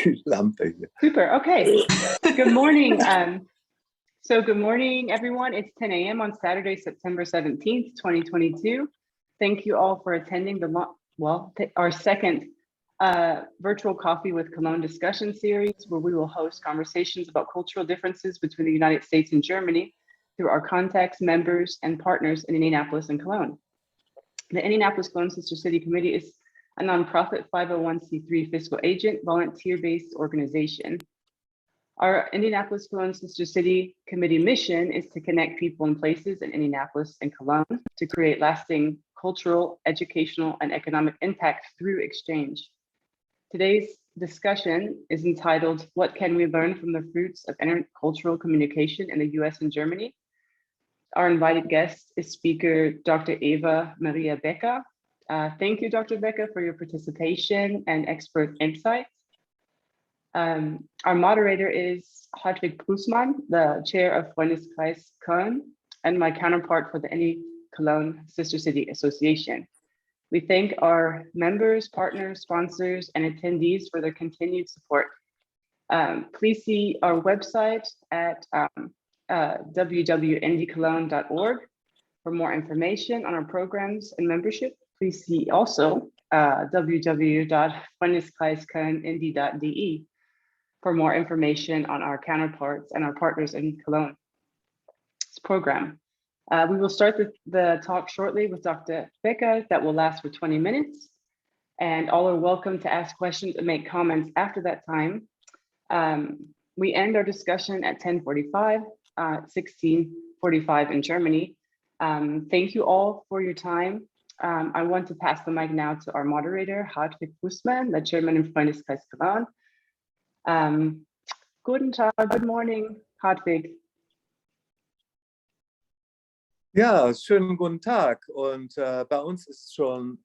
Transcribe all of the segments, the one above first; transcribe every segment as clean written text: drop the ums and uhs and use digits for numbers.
die Lampe hier. Super. Okay. Good morning. Good morning, everyone. It's 10 a.m. on Saturday, September 17th, 2022. Thank you all for attending our second virtual Coffee with Cologne discussion series, where we will host conversations about cultural differences between the United States and Germany through our contacts, members, and partners in Indianapolis and Cologne. The Indianapolis Cologne Sister City Committee is a nonprofit 501c3 fiscal agent, volunteer-based organization. Our Indianapolis Cologne Sister City Committee mission is to connect people and places in Indianapolis and Cologne to create lasting cultural, educational, and economic impact through exchange. Today's discussion is entitled, What Can We Learn from the Fruits of Intercultural Communication in the US and Germany? Our invited guest is speaker Dr. Eva Maria Baecker. Thank you, Dr. Baecker, for your participation and expert insights. Our moderator is Hartwig Prusmann, the chair of Freundeskreis Köln, and my counterpart for the Indy Cologne Sister City Association. We thank our members, partners, sponsors, and attendees for their continued support. Please see our website at www.indycologne.org for more information on our programs and membership. Please see also www.freundeskreiskölnindy.de for more information on our counterparts and our partners in Cologne's program. We will start the talk shortly with Dr. Baecker that will last for 20 minutes, and all are welcome to ask questions and make comments after that time. We end our discussion at 10:45, 16:45 in Germany. Thank you all for your time. I want to pass the mic now to our moderator, Hartwig Prusmann, the chairman of Freundeskreis Cologne. Guten Tag, good morning, Hartwig. Ja, schönen guten Tag. Und bei uns ist schon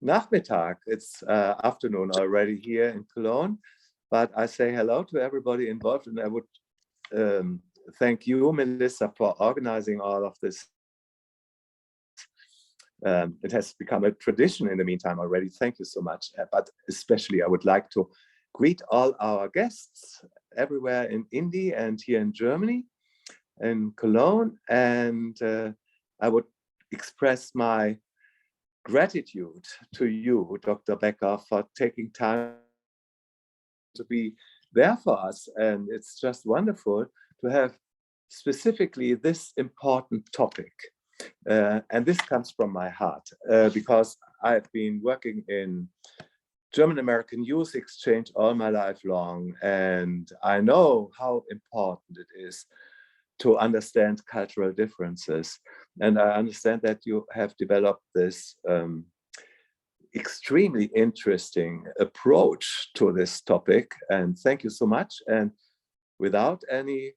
Nachmittag. It's afternoon already here in Cologne. But I say hello to everybody involved, and I would thank you, Melissa, for organizing all of this. It has become a tradition in the meantime already. Thank you so much. But especially I would like to greet all our guests everywhere in Indy and here in Germany, in Cologne. And I would express my gratitude to you, Dr. Baecker, for taking time to be there for us. And it's just wonderful to have specifically this important topic. And this comes from my heart because I've been working in German-American youth exchange all my life long, and I know how important it is to understand cultural differences. And I understand that you have developed this extremely interesting approach to this topic, and thank you so much. And without any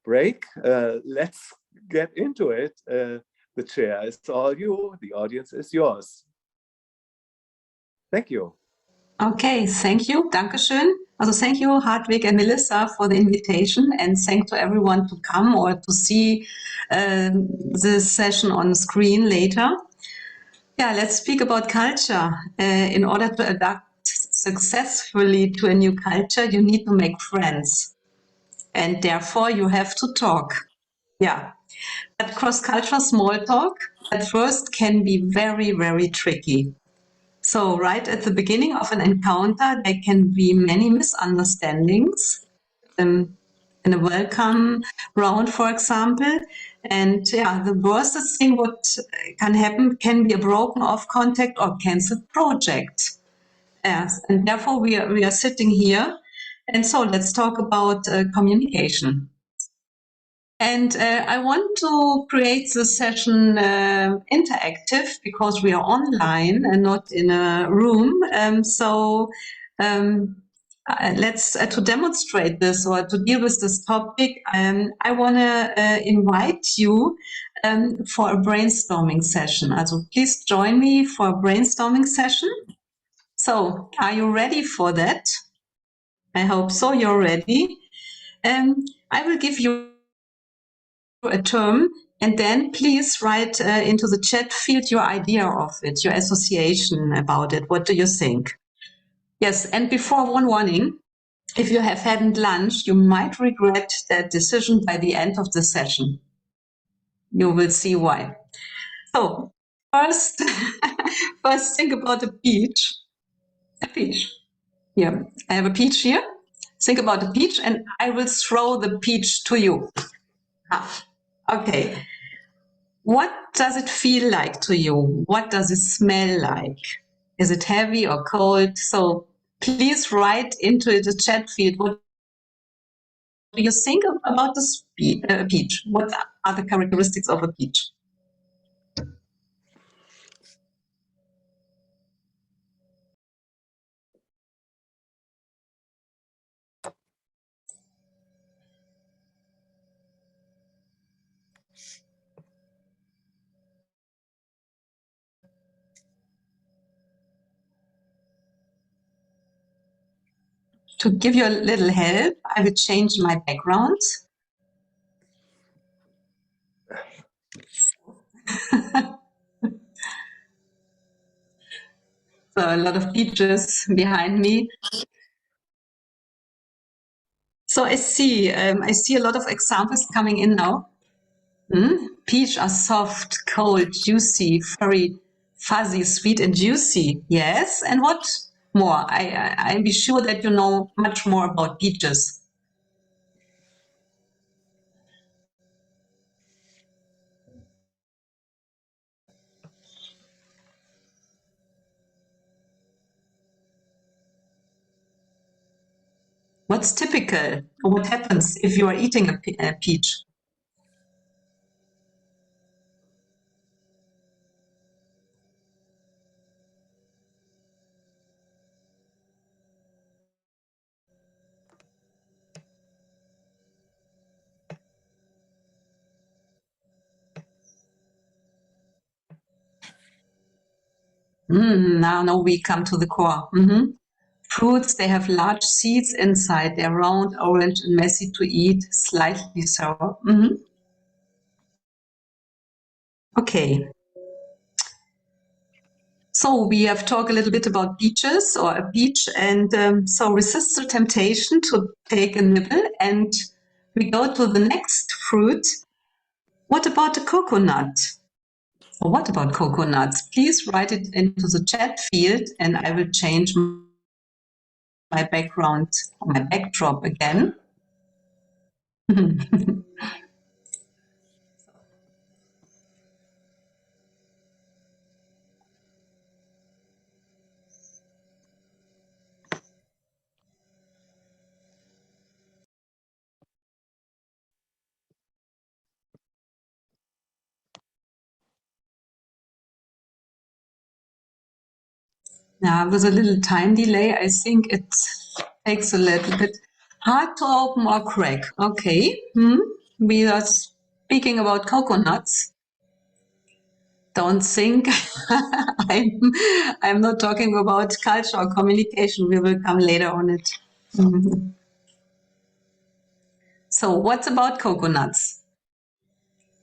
break, let's get into it. The chair is all you, the audience is yours. Thank you. Okay, thank you. Dankeschön. Also thank you, Hartwig and Melissa, for the invitation, and thank to everyone to come or to see this session on screen later. Yeah, let's speak about culture. In order to adapt successfully to a new culture, you need to make friends, and therefore you have to talk. Yeah, but cross-cultural small talk at first can be very, very tricky. So right at the beginning of an encounter, there can be many misunderstandings in a welcome round, for example. And yeah, the worst thing what can happen can be a broken off contact or cancelled project. Yes, and therefore we are sitting here. And so let's talk about communication. And I want to create this session interactive because we are online and not in a room. Let's to demonstrate this or to deal with this topic, I want to invite you for a brainstorming session. Also, please join me for a brainstorming session. So, are you ready for that? I hope so. You're ready. I will give you a term, and then please write into the chat field your idea of it, your association about it. What do you think? Yes, and before one warning, if you have had lunch, you might regret that decision by the end of the session. You will see why. So first, first think about a peach. A peach. Here, I have a peach here. Think about a peach and I will throw the peach to you. Ah, okay. What does it feel like to you? What does it smell like? Is it heavy or cold? So please write into the chat field what do you think about this peach? What are the characteristics of a peach? To give you a little help, I will change my background. So a lot of peaches behind me. So I see a lot of examples coming in now. Peach are soft, cold, juicy, very fuzzy, sweet and juicy. Yes, and what more? I'm be sure that you know much more about peaches. What's typical? What happens if you are eating a peach? Now we come to the core. Fruits, they have large seeds inside. They're round, orange, and messy to eat, slightly sour. Okay. So we have talked a little bit about peaches or a peach, and so resist the temptation to take a nibble. And we go to the next fruit. What about the coconut? Or what about coconuts? Please write it into the chat field, and I will change my background, my backdrop again. Now, with a little time delay, I think it takes a little bit hard to open or crack. Okay, we are speaking about coconuts. Don't think I'm not talking about culture or communication. We will come later on it. So what's about coconuts?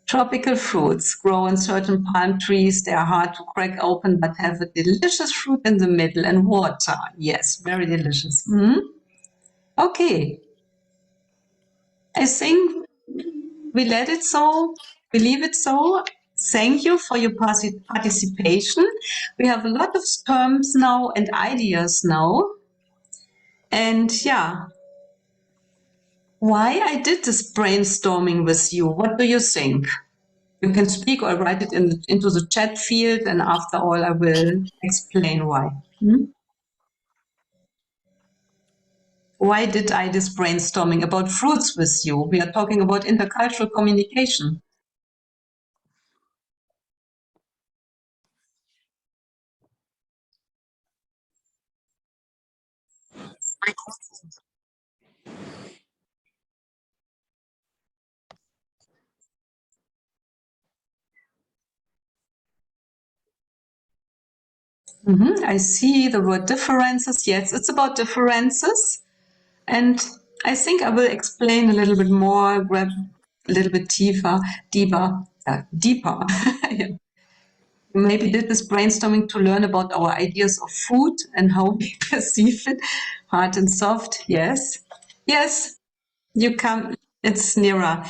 Tropical fruits grow on certain palm trees. They are hard to crack open, but have a delicious fruit in the middle and water. Yes, very delicious. Okay. I think we let it so, we leave it so. Thank you for your participation. We have a lot of terms now and ideas now. And yeah, why I did this brainstorming with you, what do you think? You can speak or write it into the chat field, and after all, I will explain why. Why did I this brainstorming about fruits with you? We are talking about intercultural communication. I see the word differences. Yes, it's about differences. And I think I will explain a little bit more, grab a little bit deeper. Yeah. We maybe did this brainstorming to learn about our ideas of food and how we perceive it, hard and soft. Yes. Yes, you come. It's nearer.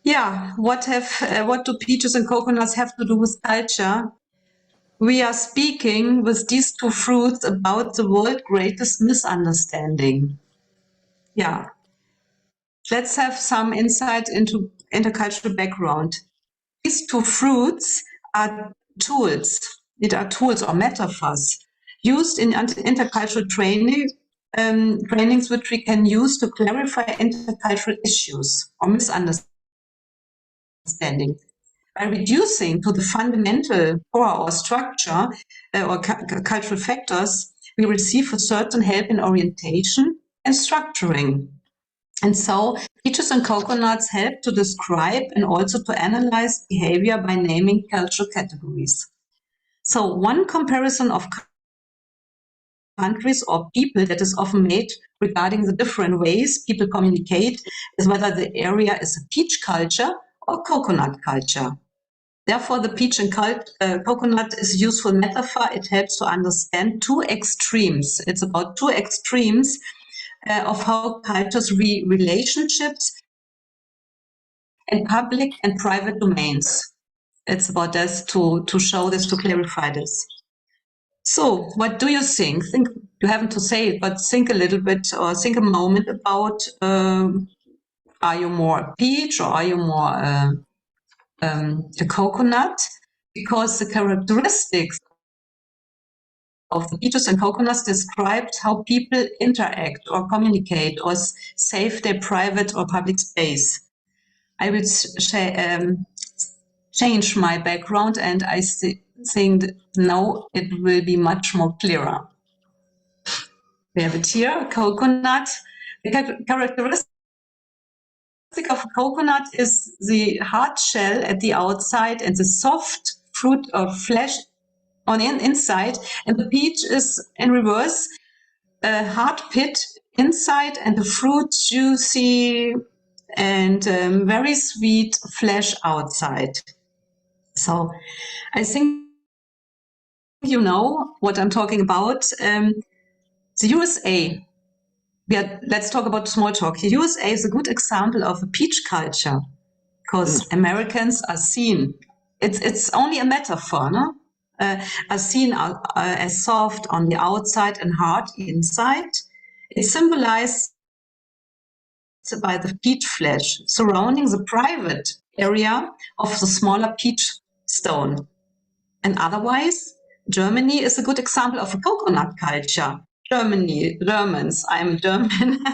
Yeah. What do peaches and coconuts have to do with culture? We are speaking with these two fruits about the world's greatest misunderstanding. Yeah. Let's have some insight into intercultural background. These two fruits are tools. It are tools or metaphors used in intercultural trainings, which we can use to clarify intercultural issues or misunderstanding. By reducing to the fundamental core or structure or cultural factors, we receive a certain help in orientation and structuring. And so peaches and coconuts help to describe and also to analyze behavior by naming cultural categories. So one comparison of countries or people that is often made regarding the different ways people communicate is whether the area is a peach culture or coconut culture. Therefore, the peach and coconut is a useful metaphor. It helps to understand two extremes. It's about two extremes of how cultures relationships and public and private domains. It's about this to show this, to clarify this. So what do you think? You haven't to say it, but think a little bit or think a moment about, are you more peach or are you more a coconut? Because the characteristics of the peaches and coconuts described how people interact or communicate or save their private or public space. I will change my background and I think now it will be much more clearer. We have it here, coconut. The characteristic of a coconut is the hard shell at the outside and the soft fruit or flesh on inside, and the peach is in reverse, a hard pit inside and the fruit juicy and very sweet flesh outside. So I think you know what I'm talking about. The USA, let's talk about small talk. The USA is a good example of a peach culture because Americans are seen, it's only a metaphor, no? Are seen as soft on the outside and hard inside. It's symbolized by the peach flesh surrounding the private area of the smaller peach stone. And otherwise, Germany is a good example of a coconut culture. Germans, I'm German,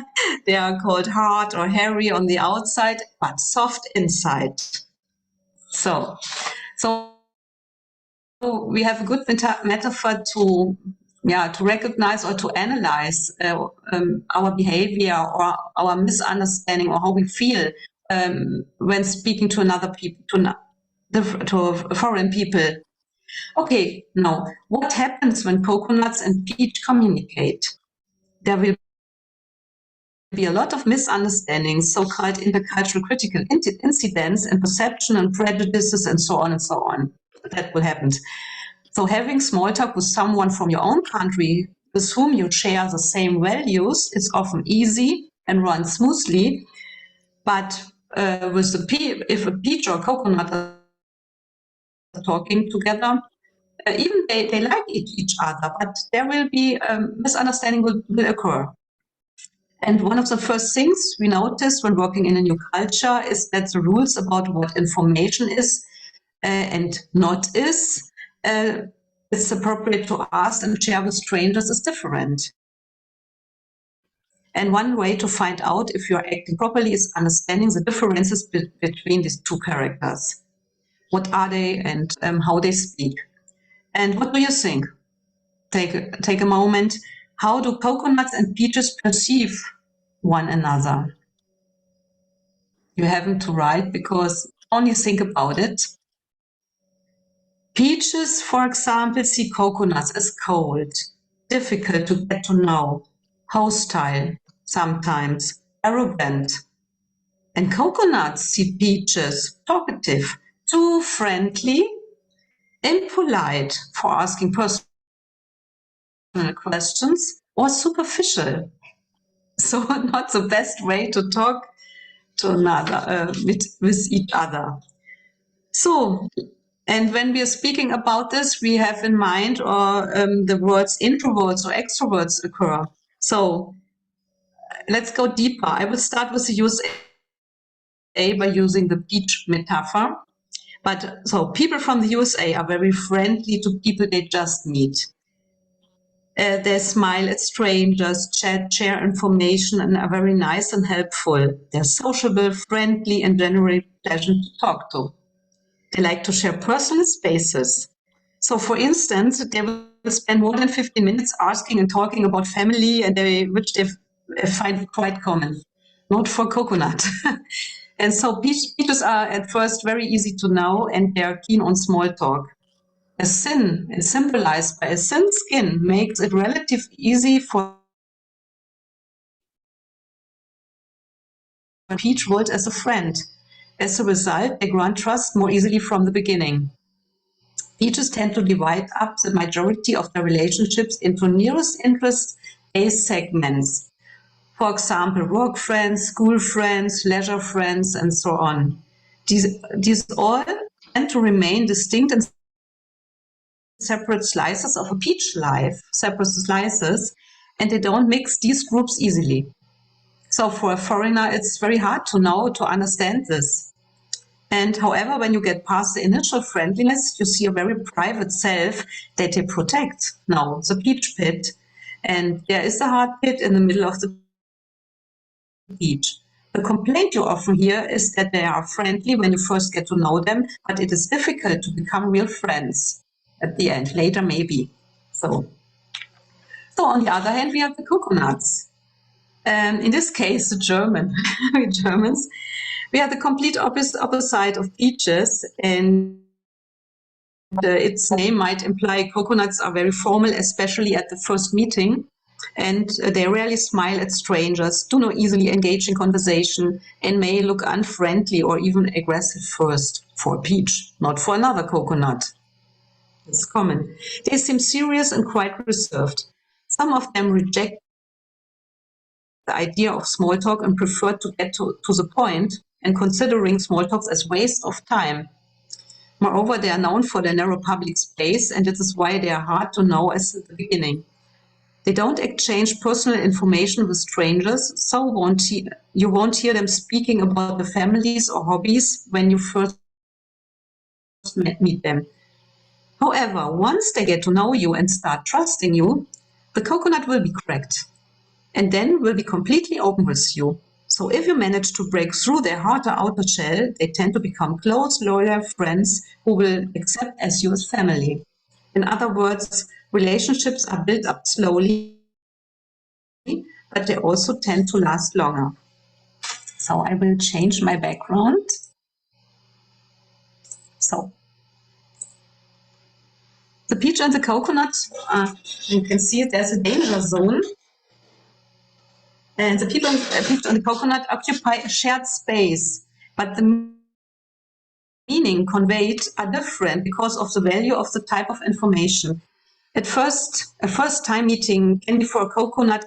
they are called hard or hairy on the outside, but soft inside. So we have a good metaphor to recognize or to analyze our behavior or our misunderstanding or how we feel when speaking to another people, to foreign people. Okay, now, what happens when coconuts and peach communicate? There will be a lot of misunderstandings, so-called intercultural critical incidents and perception and prejudices and so on and so on. That will happen. So having small talk with someone from your own country with whom you share the same values is often easy and runs smoothly. But if a peach or coconut are talking together, even they like each other, but there will be misunderstanding will occur. And one of the first things we notice when working in a new culture is that the rules about what information is and not is appropriate to ask and share with strangers is different. And one way to find out if you're acting properly is understanding the differences between these two characters. What are they and how they speak? And what do you think? Take a moment. How do coconuts and peaches perceive one another? You haven't to write because only think about it. Peaches, for example, see coconuts as cold, difficult to get to know, hostile, sometimes arrogant. And coconuts see peaches talkative, too friendly, impolite for asking personal questions, or superficial. So not the best way to talk to another with each other. So, and when we are speaking about this, we have in mind the words introverts or extroverts occur. So let's go deeper. I will start with the USA by using the beach metaphor. But so people from the USA are very friendly to people they just meet. They smile at strangers, chat, share information, and are very nice and helpful. They're sociable, friendly, and generally pleasant to talk to. They like to share personal spaces. So, for instance, they will spend more than 15 minutes asking and talking about family, and which they find quite common. Not for coconut. And so peaches are at first very easy to know, and they are keen on small talk. A sin, symbolized by a thin skin, makes it relatively easy for a peach world as a friend. As a result, they grant trust more easily from the beginning. Peaches tend to divide up the majority of their relationships into nearest interest-based segments. For example, work friends, school friends, leisure friends, and so on. These all tend to remain distinct and separate slices of a peach life, separate slices, and they don't mix these groups easily. So for a foreigner, it's very hard to know, to understand this. And however, when you get past the initial friendliness, you see a very private self that they protect. Now, the peach pit. And there is a hard pit in the middle of the peach. The complaint you often hear is that they are friendly when you first get to know them, but it is difficult to become real friends at the end, later maybe. So on the other hand, we have the coconuts. In this case, the Germans. We are the complete opposite of peaches, and its name might imply coconuts are very formal, especially at the first meeting, and they rarely smile at strangers, do not easily engage in conversation, and may look unfriendly or even aggressive first for a peach, not for another coconut. It's common. They seem serious and quite reserved. Some of them reject the idea of small talk and prefer to get to the point, and considering small talks as waste of time. Moreover, they are known for their narrow public space, and this is why they are hard to know at the beginning. They don't exchange personal information with strangers, so you won't hear them speaking about the families or hobbies when you first meet them. However, once they get to know you and start trusting you, the coconut will be cracked, and then will be completely open with you. So if you manage to break through their harder outer shell, they tend to become close, loyal friends who will accept as you as family. In other words, relationships are built up slowly, but they also tend to last longer. So I will change my background. So the peach and the coconut, you can see there's a danger zone. And the peach and the coconut occupy a shared space, but the meaning conveyed are different because of the value of the type of information. At first, a first-time meeting can be for a coconut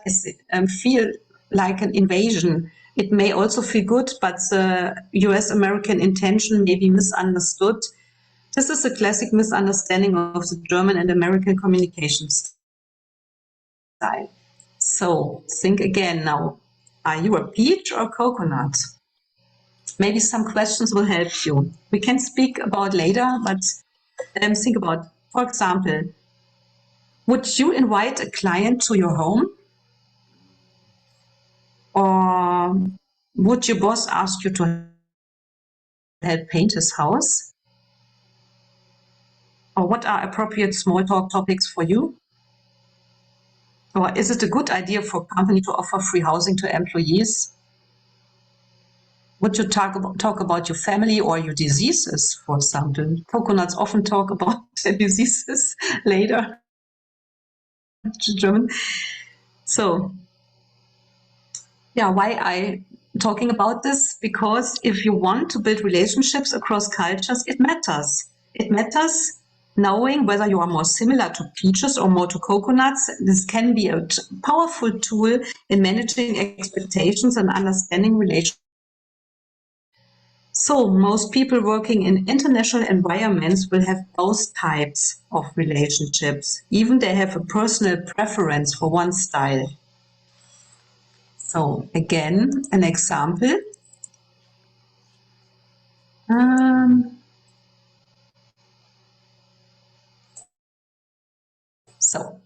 feel like an invasion. It may also feel good, but the US-American intention may be misunderstood. This is a classic misunderstanding of the German and American communication style. So think again now. Are you a peach or coconut? Maybe some questions will help you. We can speak about later, but think about, for example, would you invite a client to your home? Or would your boss ask you to help paint his house? Or what are appropriate small talk topics for you? Or is it a good idea for a company to offer free housing to employees? Would you talk about your family or your diseases, for example? Coconuts often talk about their diseases later. German. So, yeah, why I talking about this? Because if you want to build relationships across cultures, it matters. It matters knowing whether you are more similar to peaches or more to coconuts, this can be a powerful tool in managing expectations and understanding relationships. So most people working in international environments will have both types of relationships, even they have a personal preference for one style. So again, an example. So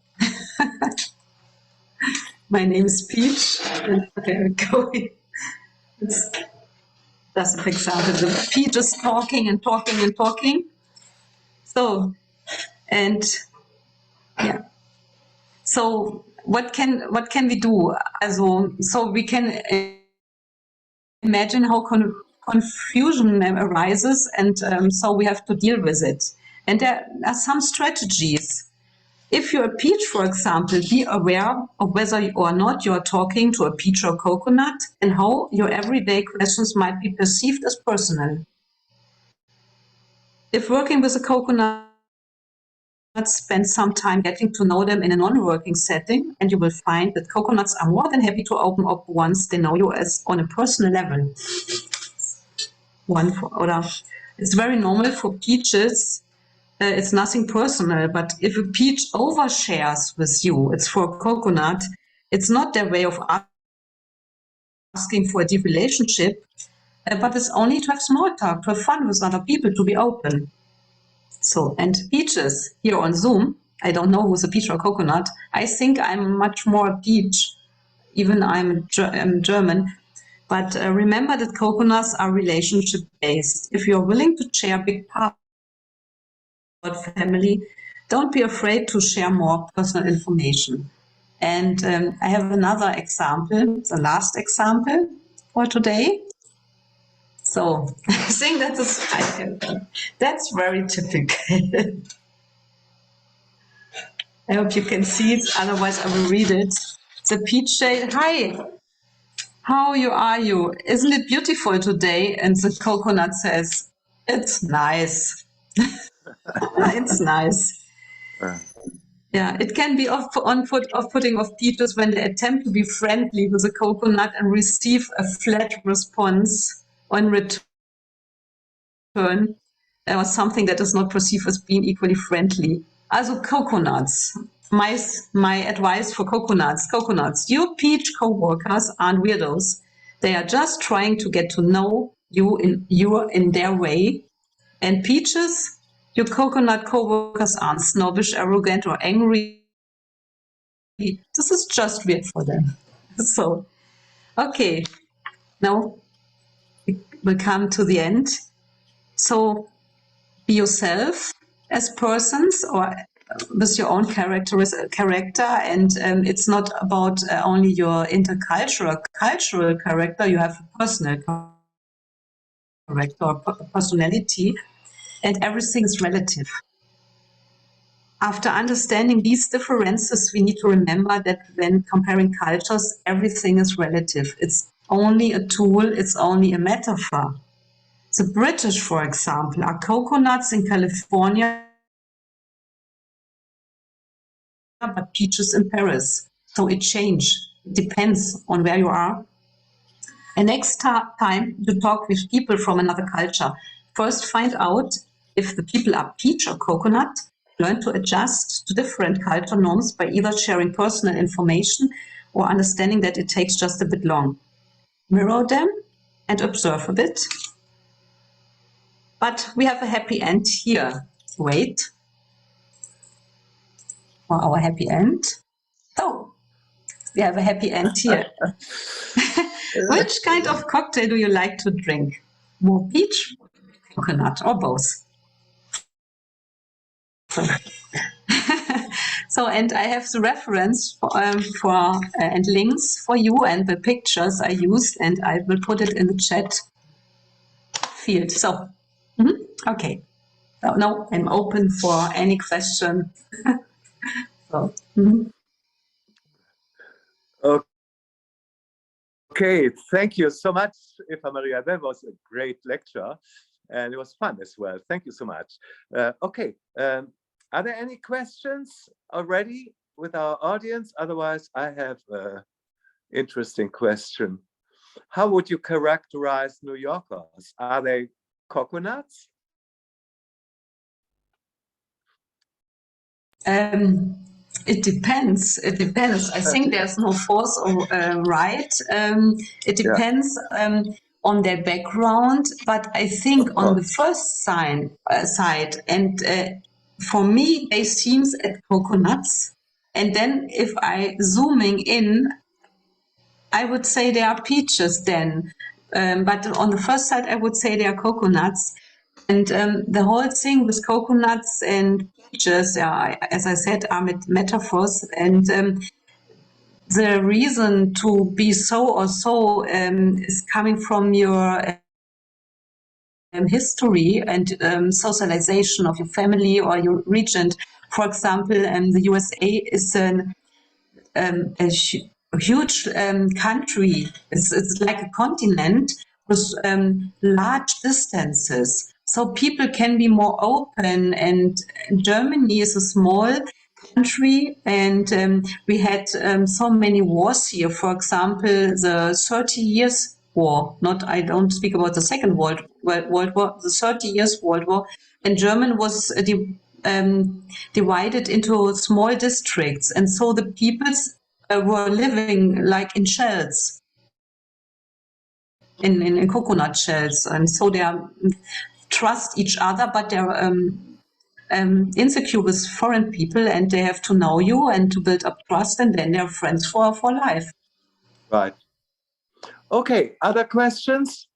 my name is Peach, and there we go. It's just an example. The Peach is talking and talking and talking. So, and yeah. So what can we do? So we can imagine how confusion arises, and so we have to deal with it. And there are some strategies. If you're a peach, for example, be aware of whether or not you're talking to a peach or coconut and how your everyday questions might be perceived as personal. If working with a coconut, spend some time getting to know them in a non-working setting, and you will find that coconuts are more than happy to open up once they know you as on a personal level. It's very normal for peaches. It's nothing personal, but if a peach overshares with you, it's for a coconut. It's not their way of asking for a deep relationship, but it's only to have small talk, to have fun with other people, to be open. So, and peaches here on Zoom, I don't know who's a peach or coconut. I think I'm much more a peach, even I'm German. But remember that coconuts are relationship-based. If you're willing to share big parts of family, don't be afraid to share more personal information. And I have another example, the last example for today. So I think that's very typical. I hope you can see it, otherwise I will read it. The peach said, "Hi, how are you? Isn't it beautiful today?" And the coconut says, "It's nice." It's nice. Yeah, it can be off-putting of peaches when they attempt to be friendly with a coconut and receive a flat response on return, or something that is not perceived as being equally friendly. Also coconuts. My advice for coconuts. Your peach co-workers aren't weirdos. They are just trying to get to know you in their way. And peaches, your coconut co-workers aren't snobbish, arrogant, or angry. This is just weird for them. So, okay, now we'll come to the end. So be yourself as persons or with your own character, and it's not about only your cultural character. You have a personal character or personality, and everything is relative. After understanding these differences, we need to remember that when comparing cultures, everything is relative. It's only a tool, it's only a metaphor. The British, for example, are coconuts in California, but peaches in Paris. So it changes. It depends on where you are. And next time you talk with people from another culture, first find out if the people are peach or coconut. Learn to adjust to different culture norms by either sharing personal information or understanding that it takes just a bit long. Mirror them and observe a bit. But we have a happy end here. Wait for our happy end. So we have a happy end here. Which kind of cocktail do you like to drink? More peach, coconut, or both? So, and I have the reference for and links for you and the pictures I used, and I will put it in the chat field. So, okay. So now I'm open for any question. So, Okay, thank you so much, Eva Maria. That was a great lecture. and it was fun as well. Thank you so much. Okay, are there any questions already with our audience? Otherwise, I have an interesting question. How would you characterize New Yorkers? Are they coconuts? It depends. It depends. I think there's no false or right. It depends on their background. But I think on the first side, and for me, they seems at coconuts. And then if I zooming in, I would say they are peaches then. But on the first side, I would say they are coconuts. And the whole thing with coconuts and peaches, as I said, are metaphors. And the reason to be so or so is coming from your history and socialization of your family or your region. For example, the USA is a huge country. It's like a continent with large distances. So people can be more open, and Germany is a small country, and we had so many wars here. For example, the 30 Years War. I don't speak about the Second World War, the 30 Years World War. And German was divided into small districts, and so the peoples were living like in shells, in coconut shells, and so they trust each other, but they're insecure with foreign people, and they have to know you and to build up trust, and then they're friends for life. Right. Okay, other questions?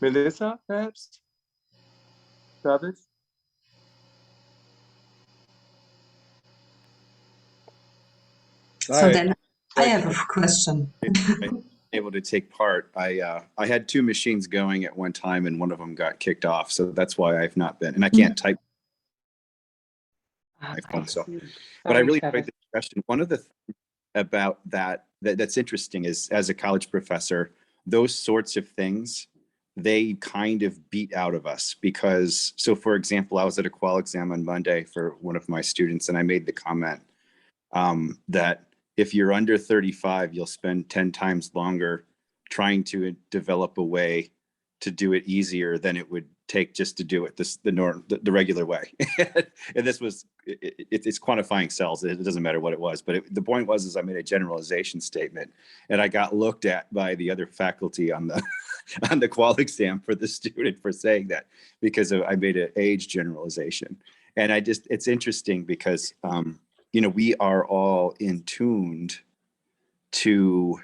Melissa, perhaps? Travis? So then I have a question. Able to take part. I had two machines going at one time, and one of them got kicked off, so that's why I've not been. And I can't type my phone. So, but I really enjoyed the discussion. One of the things about that's interesting is, as a college professor, those sorts of things they kind of beat out of us because. So, for example, I was at a qual exam on Monday for one of my students, and I made the comment that if you're under 35, you'll spend 10 times longer trying to develop a way to do it easier than it would take just to do it the regular way. And this was, it's quantifying cells. It doesn't matter what it was, but the point was I made a generalization statement, and I got looked at by the other faculty on the on the qual exam for the student for saying that, because I made an age generalization. And it's interesting because we are all in tuned to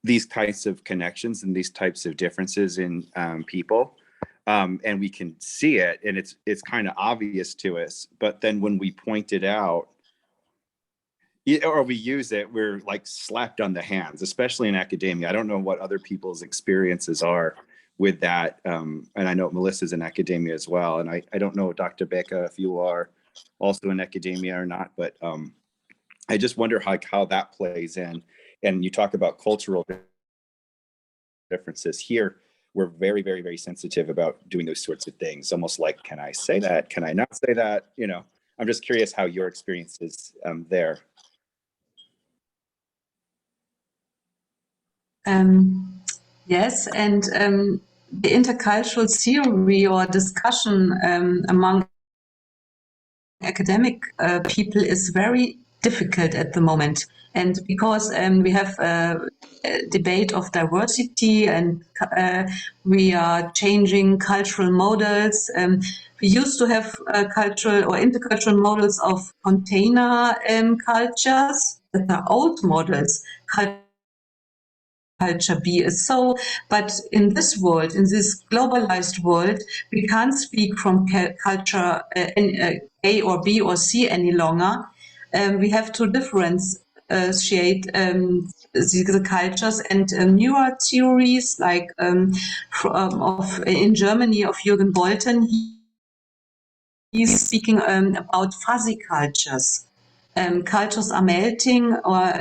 these types of connections and these types of differences in people. And we can see it, and it's kind of obvious to us. But then when we point it out, or we use it, we're like slapped on the hands, especially in academia. I don't know what other people's experiences are with that. And I know Melissa's in academia as well. And I don't know, Dr. Baecker, if you are also in academia or not, but I just wonder how that plays in. And you talk about cultural differences here. We're very, very, very sensitive about doing those sorts of things. Almost like, can I say that? Can I not say that? I'm just curious how your experience is there. Yes, and the intercultural theory or discussion among academic people is very difficult at the moment. And because we have a debate of diversity, and we are changing cultural models. We used to have cultural or intercultural models of container cultures that are old models. Culture B is so, but in this world, in this globalized world, we can't speak from culture A or B or C any longer. We have to differentiate the cultures, and newer theories like in Germany of Jürgen Bolten, he's speaking about fuzzy cultures. Cultures are melting, or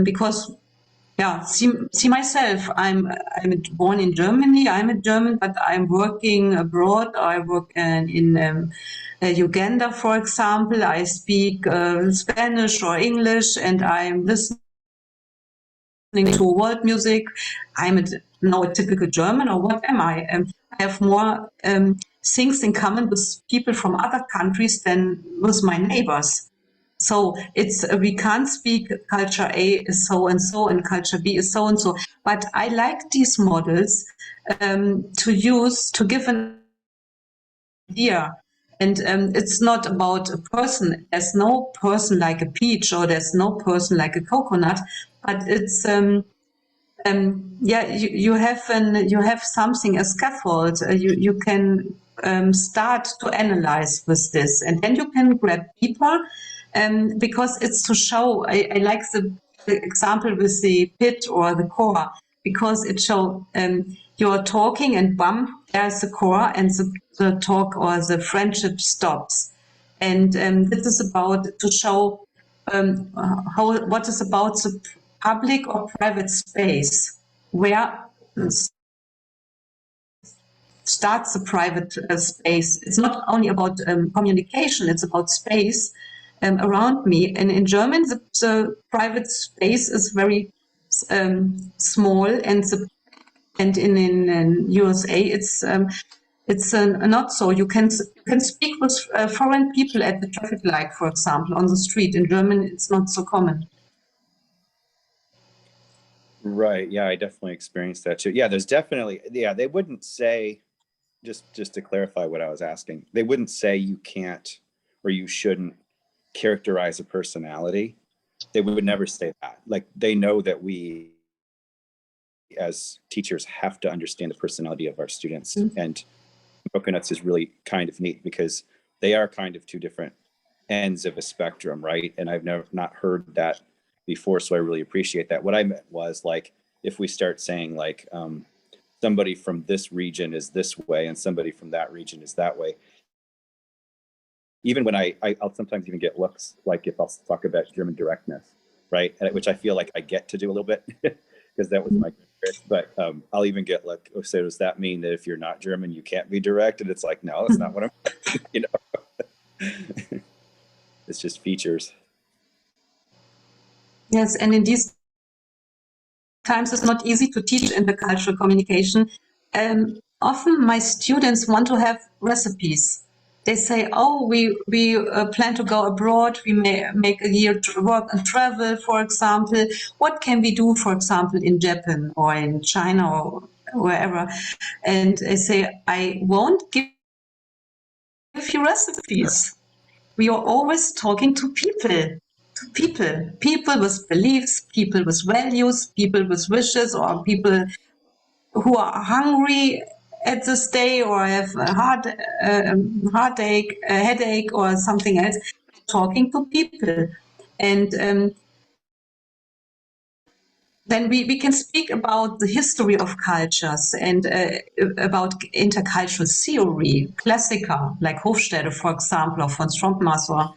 because yeah, see myself. I'm born in Germany. I'm a German, but I'm working abroad. I work in Uganda, for example. I speak Spanish or English, and I'm listening to world music. I'm now a typical German, or what am I? I have more things in common with people from other countries than with my neighbors. So it's we can't speak culture A is so and so and culture B is so and so. But I like these models to use to give an idea. And it's not about a person. There's no person like a peach, or there's no person like a coconut. But it's yeah, you have something, a scaffold. You can start to analyze with this, and then you can grab deeper, because it's to show. I like the example with the pit or the core, because it shows you're talking and bump, there's the core, and the talk or the friendship stops. And this is about to show what is about the public or private space, where starts the private space. It's not only about communication, it's about space around me. And in German, the private space is very small, and in USA, it's not so. You can speak with foreign people at the traffic light, for example, on the street. In German, it's not so common. Right. Yeah, I definitely experienced that too. Yeah, there's definitely, yeah, they wouldn't say, just to clarify what I was asking, they wouldn't say you can't or you shouldn't characterize a personality. They would never say that. Like, they know that we as teachers have to understand the personality of our students. Mm-hmm. And coconuts is really kind of neat because they are kind of two different ends of a spectrum, right? And I've never not heard that before, so I really appreciate that. What I meant was, like, if we start saying like somebody from this region is this way and somebody from that region is that way, even when I'll sometimes even get looks, like if I'll talk about German directness, right? And which I feel like I get to do a little bit because that was my experience. But I'll even get like, oh, so does that mean that if you're not German, you can't be direct? And it's like, no, that's not what I'm, you know. It's just features. Yes, and in these times it's not easy to teach in the cultural communication. Often my students want to have recipes. They say, oh, we plan to go abroad, we may make a year to work and travel, for example. What can we do, for example, in Japan or in China or wherever? And they say, I won't give you recipes. We are always talking to people. People with beliefs, people with values, people with wishes, or people who are hungry at this day or have a heartache, a headache, or something else. Talking to people, and then we can speak about the history of cultures and about intercultural theory, Klassiker like Hofstede, for example, or von Strommaser.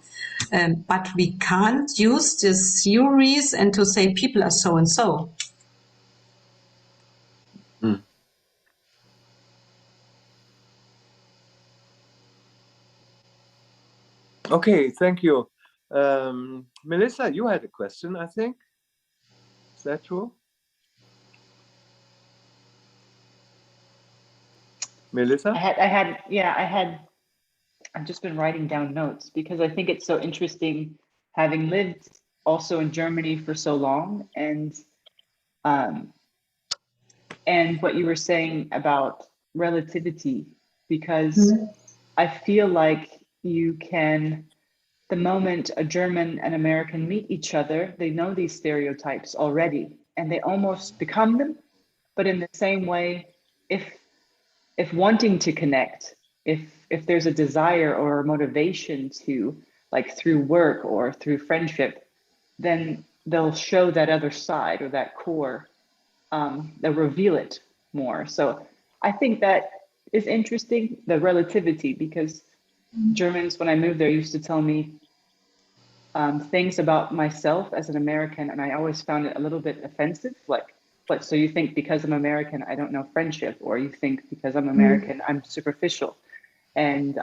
But we can't use these theories and to say people are so and so. Mm. Okay, thank you. Melissa, you had a question, I think. Is that true? Melissa? I've just been writing down notes because I think it's so interesting, having lived also in Germany for so long, and what you were saying about relativity, because I feel like you can, the moment a German and American meet each other, they know these stereotypes already and they almost become them. But in the same way, if wanting to connect, if there's a desire or a motivation to, like through work or through friendship, then they'll show that other side or that core, they'll reveal it more. So I think that is interesting, the relativity, because Germans, when I moved there, used to tell me, things about myself as an American, and I always found it a little bit offensive. Like, but so you think because I'm American, I don't know friendship, or you think because I'm American, I'm superficial. And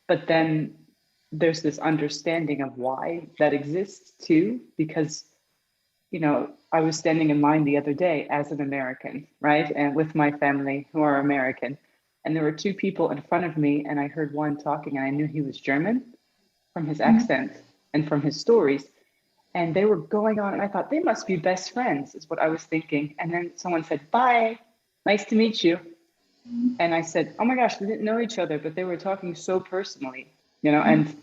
but then there's this understanding of why that exists too, because, you know, I was standing in line the other day as an American, right? And with my family who are American. And there were two people in front of me, and I heard one talking, and I knew he was German from his accent and from his stories. And they were going on, and I thought they must be best friends, is what I was thinking. And then someone said, "Bye, nice to meet you." And I said, "Oh my gosh, we didn't know each other," but they were talking so personally, you know, and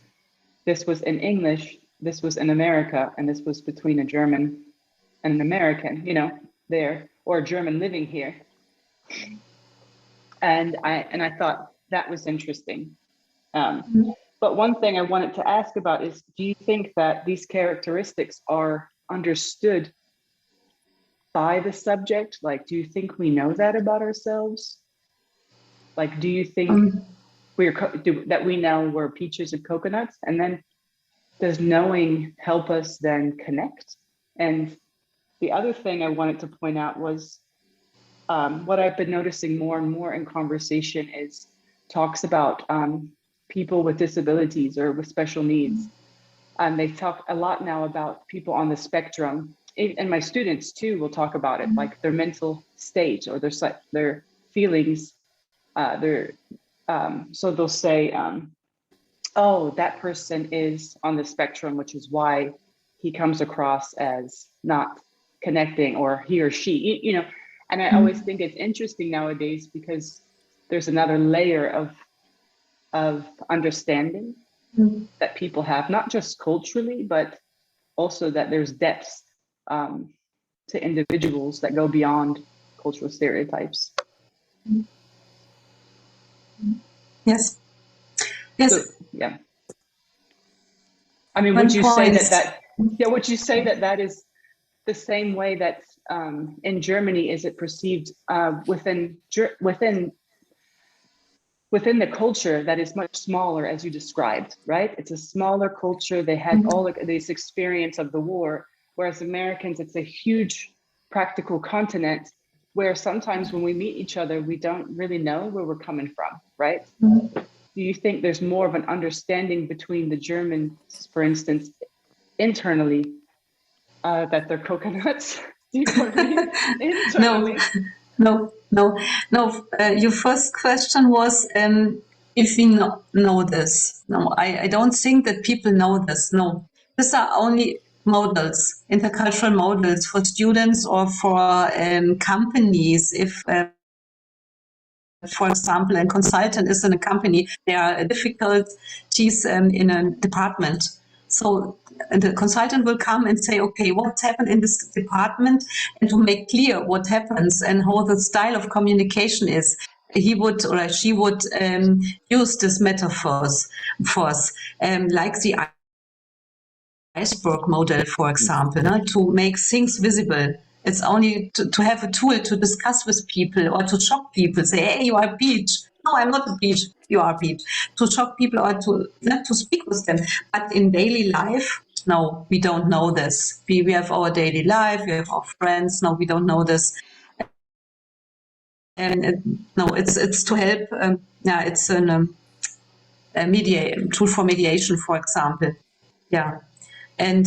this was in English, this was in America, and this was between a German and an American, you know, there, or a German living here. And I thought that was interesting. But one thing I wanted to ask about is, do you think that these characteristics are understood by the subject? Like, do you think we know that about ourselves? Like, do you think that we know we're peaches and coconuts? And then does knowing help us then connect? And the other thing I wanted to point out was what I've been noticing more and more in conversation is talks about people with disabilities or with special needs. They talk a lot now about people on the spectrum, and my students too will talk about it, like their mental state or their feelings. So they'll say, "Oh, that person is on the spectrum, which is why he comes across as not connecting, or he or she," you know. And I always think it's interesting nowadays because there's another layer of understanding that people have, not just culturally, but also that there's depths to individuals that go beyond cultural stereotypes. Yes. Yes. So, yeah. I mean, would you say would you say that is the same way that in Germany is it perceived within the culture that is much smaller, as you described, right? It's a smaller culture. They had all of this experience of the war, whereas Americans, it's a huge practical continent where sometimes when we meet each other, we don't really know where we're coming from, right? Do you think there's more of an understanding between the Germans, for instance, internally, that they're coconuts? Do you know what I mean? Internally. No. Your first question was if we know this. No, I don't think that people know this. No, these are only models, intercultural models for students or for companies. If, for example, a consultant is in a company, there are difficulties in a department. So the consultant will come and say, okay, what's happened in this department, and to make clear what happens and how the style of communication is. He would or she would use these metaphors for us, like the iceberg model, for example, to make things visible. It's only to have a tool to discuss with people or to shock people, say, hey, you are a peach. No, I'm not a peach, you are a peach. To shock people or to not to speak with them. But in daily life, no, we don't know this. We have our daily life, we have our friends. No, we don't know this. And no, it's to help. It's a tool for mediation, for example. Yeah. And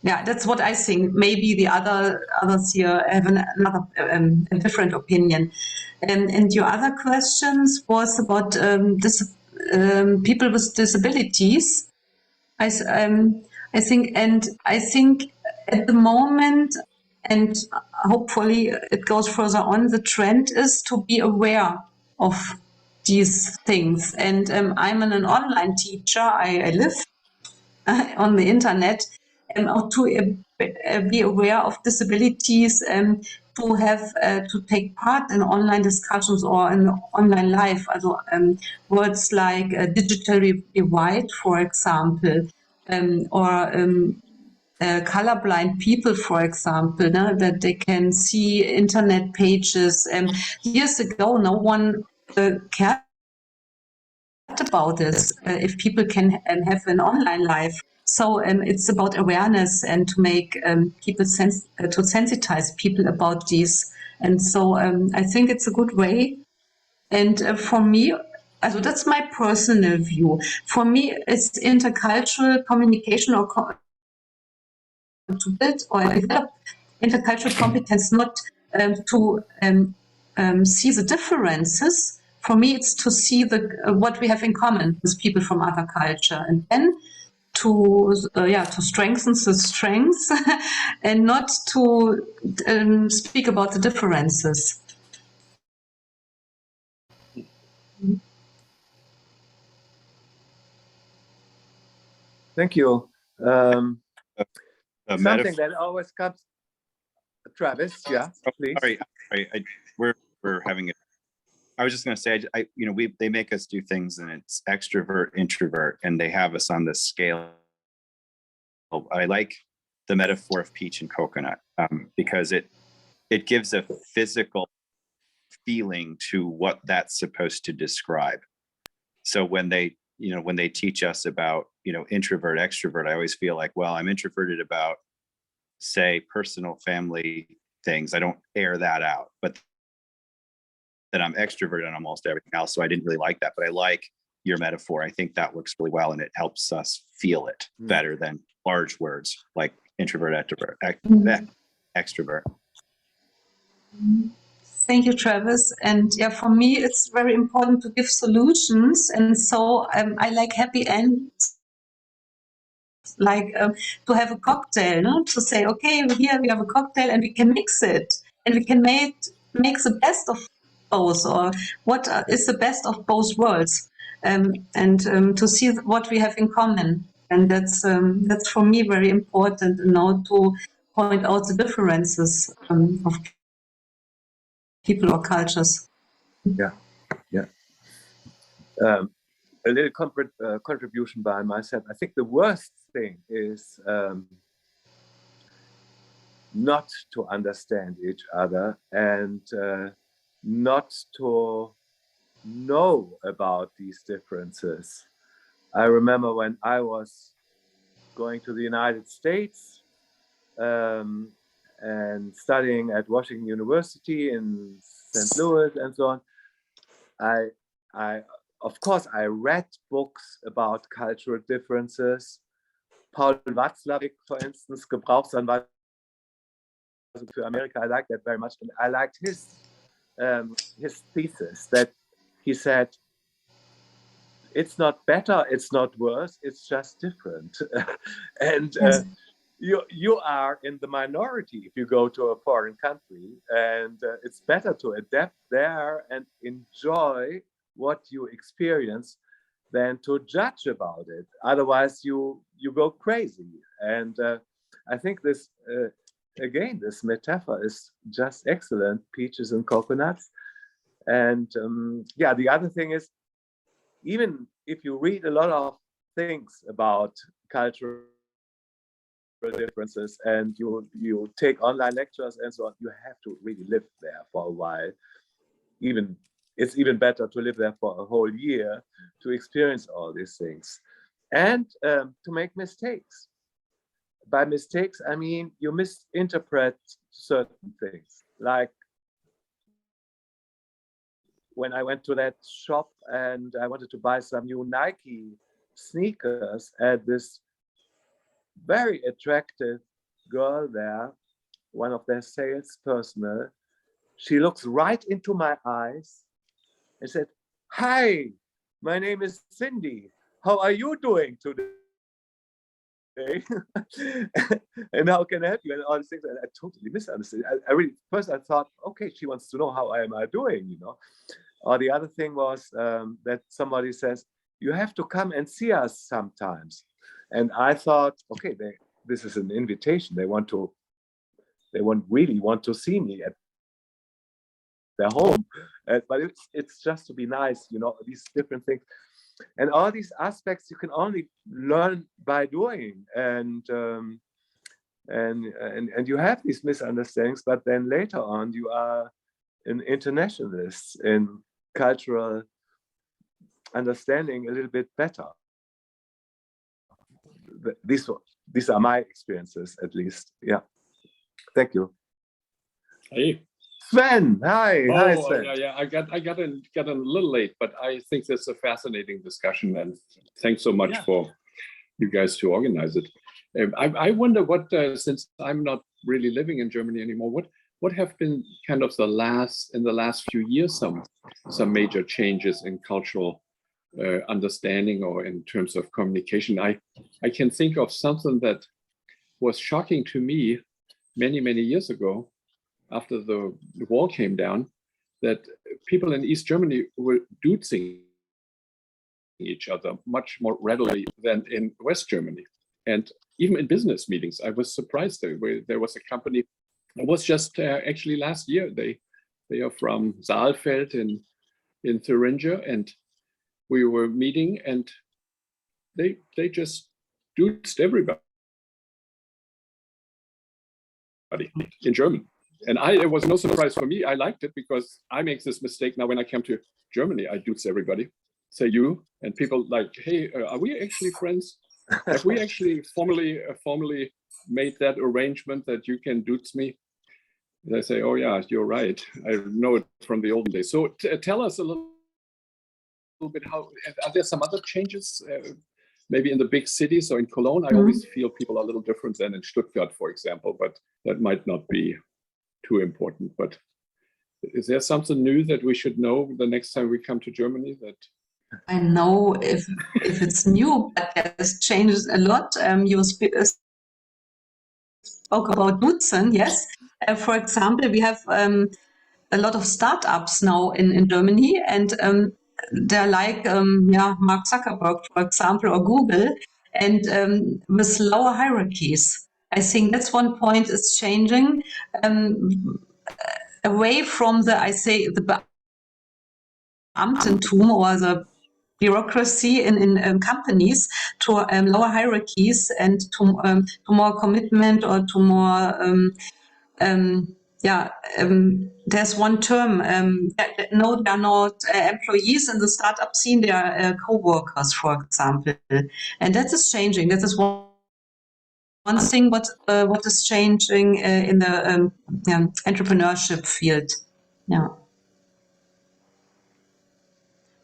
that's what I think. Maybe the others here have another a different opinion. And your other questions was about people with disabilities. I think at the moment, and hopefully it goes further on, the trend is to be aware of these things. And I'm an online teacher. I live on the internet, to be aware of disabilities, to have to take part in online discussions or in online life. Also, words like digital divide, for example, or colorblind people, for example, that they can see internet pages. Years ago, no one cared about this. If people can have an online life, So it's about awareness and to make people to sensitize people about these. And so I think it's a good way. And for me, also that's my personal view. For me, it's intercultural communication or to build or develop intercultural competence, not to see the differences. For me, it's to see what we have in common with people from other culture, and then to strengthen the strengths and not to speak about the differences. Thank you. Something Metaphor. that always comes, Travis, yeah, please. Sorry, we're having it. I was just going to say, they make us do things, and it's extrovert, introvert, and they have us on this scale. I like the metaphor of peach and coconut because it gives a physical feeling to what that's supposed to describe. So when they teach us about, introvert, extrovert, I always feel like, well, I'm introverted about, say, personal family things. I don't air that out, but then I'm extroverted on almost everything else. So I didn't really like that, but I like your metaphor. I think that works really well, and it helps us feel it better than large words like introvert, extrovert. Thank you, Travis. And yeah, for me, it's very important to give solutions. And so I like happy ends, like to have a cocktail, no? To say, okay, here we have a cocktail and we can mix it and we can make the best of both, or what is the best of both worlds, and to see what we have in common. And that's for me very important, to point out the differences of people or cultures. Yeah. A little contribution by myself. I think the worst thing is not to understand each other and not to know about these differences. I remember when I was going to the United States and studying at Washington University in St. Louis and so on, of course, I read books about cultural differences. Paul Watzlawick, for instance, Gebrauchsanweisung für America. I like that very much, and I liked his thesis that he said, it's not better, it's not worse, it's just different. And you are in the minority if you go to a foreign country, and it's better to adapt there and enjoy what you experience than to judge about it. Otherwise, you go crazy. And I think this, again, this metaphor is just excellent, peaches and coconuts. And the other thing is, even if you read a lot of things about cultural differences and you take online lectures and so on, you have to really live there for a while. It's even better to live there for a whole year to experience all these things and to make mistakes. By mistakes, I mean you misinterpret certain things. Like when I went to that shop and I wanted to buy some new Nike sneakers, and this very attractive girl there, one of their sales personnel, she looks right into my eyes and said, "Hi, my name is Cindy. How are you doing today? And how can I help you?" And all these things. And I totally misunderstood. I really, first I thought, okay, she wants to know how am I doing, Or the other thing was that somebody says, "You have to come and see us sometimes." And I thought, okay, this is an invitation. They really want to see me at their home, but it's just to be nice, these different things, and all these aspects you can only learn by doing, and you have these misunderstandings, but then later on you are an internationalist in cultural understanding a little bit better. these are my experiences, at least. Yeah. Thank you. Hey. Sven, hi. Oh, Hi, Sven. yeah. I got in a little late, but I think that's a fascinating discussion, and thanks so much for you guys to organize it. I wonder what, since I'm not really living in Germany anymore, what have been kind of in the last few years some major changes in cultural understanding or in terms of communication. I can think of something that was shocking to me many years ago, after the wall came down, that people in East Germany were doodling each other much more readily than in West Germany. And even in business meetings, I was surprised there was a company, it was just actually last year, they are from Saalfeld in Thuringia, and we were meeting and they just doodled everybody in German. And it was no surprise for me. I liked it because I make this mistake now when I come to Germany. I doodle everybody, say you, and people like, hey, are we actually friends? Have we actually formally made that arrangement that you can doodle me? They say, oh yeah, you're right. I know it from the olden days. So tell us a little bit, how are there some other changes? Maybe in the big cities or in Cologne, I always feel people are a little different than in Stuttgart, for example, but that might not be too important. But is there something new that we should know the next time we come to Germany? That I know if it's new, but there's changes a lot. You spoke about Dutzend, yes. For example, we have a lot of startups now in Germany, and they're like Mark Zuckerberg, for example, or Google, and with lower hierarchies. I think that's one point is changing away from the Beamtentum or the bureaucracy in companies to lower hierarchies and to more commitment or to more there's one term. No, they're not employees in the startup scene. They are co-workers, for example, and that is changing. That is one thing. What is changing in the entrepreneurship field? Yeah.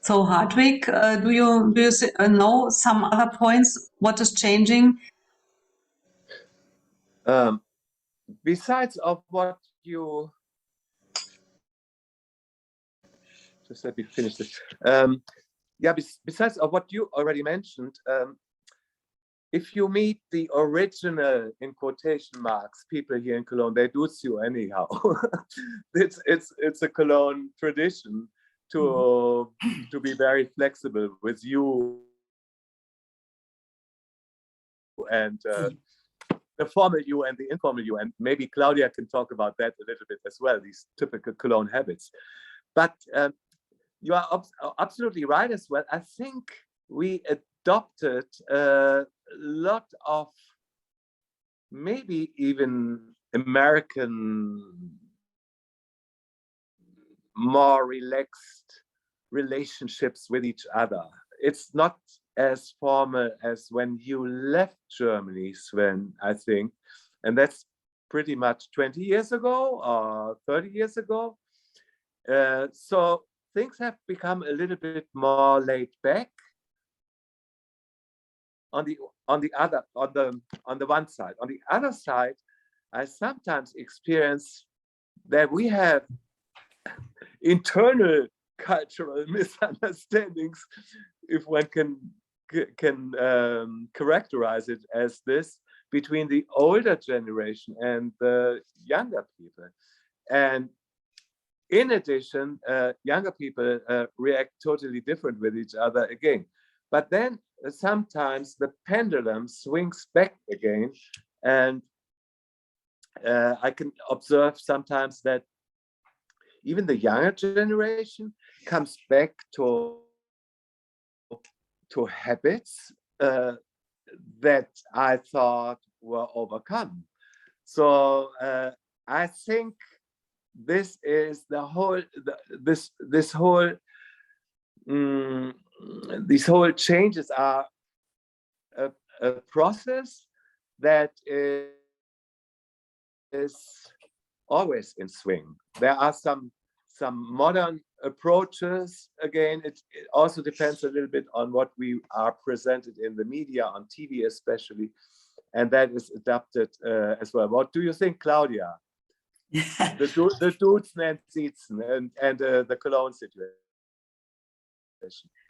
So Hartwig, do you know some other points? What is changing? Besides of what you just let me finish this. Besides of what you already mentioned, if you meet the original, in quotation marks, people here in Cologne, they do you anyhow. It's a Cologne tradition to be very flexible with you and the formal you and the informal you, and maybe Claudia can talk about that a little bit as well, these typical Cologne habits. But you are absolutely right as well. I think we adopted a lot of maybe even American more relaxed relationships with each other. It's not as formal as when you left Germany, Sven, I think. And that's pretty much 20 years ago or 30 years ago. So things have become a little bit more laid back on the one side. On the other side, I sometimes experience that we have internal cultural misunderstandings, if one can characterize it as this, between the older generation and the younger people. And in addition, younger people react totally different with each other again. But then sometimes the pendulum swings back again, and I can observe sometimes that even the younger generation comes back to habits that I thought were overcome. So I think this is the whole these whole changes are a process that is always in swing. There are some modern approaches. Again, it also depends a little bit on what we are presented in the media, on TV especially, and that is adapted as well. What do you think, Claudia? The Duzen and Siezen and the Cologne situation.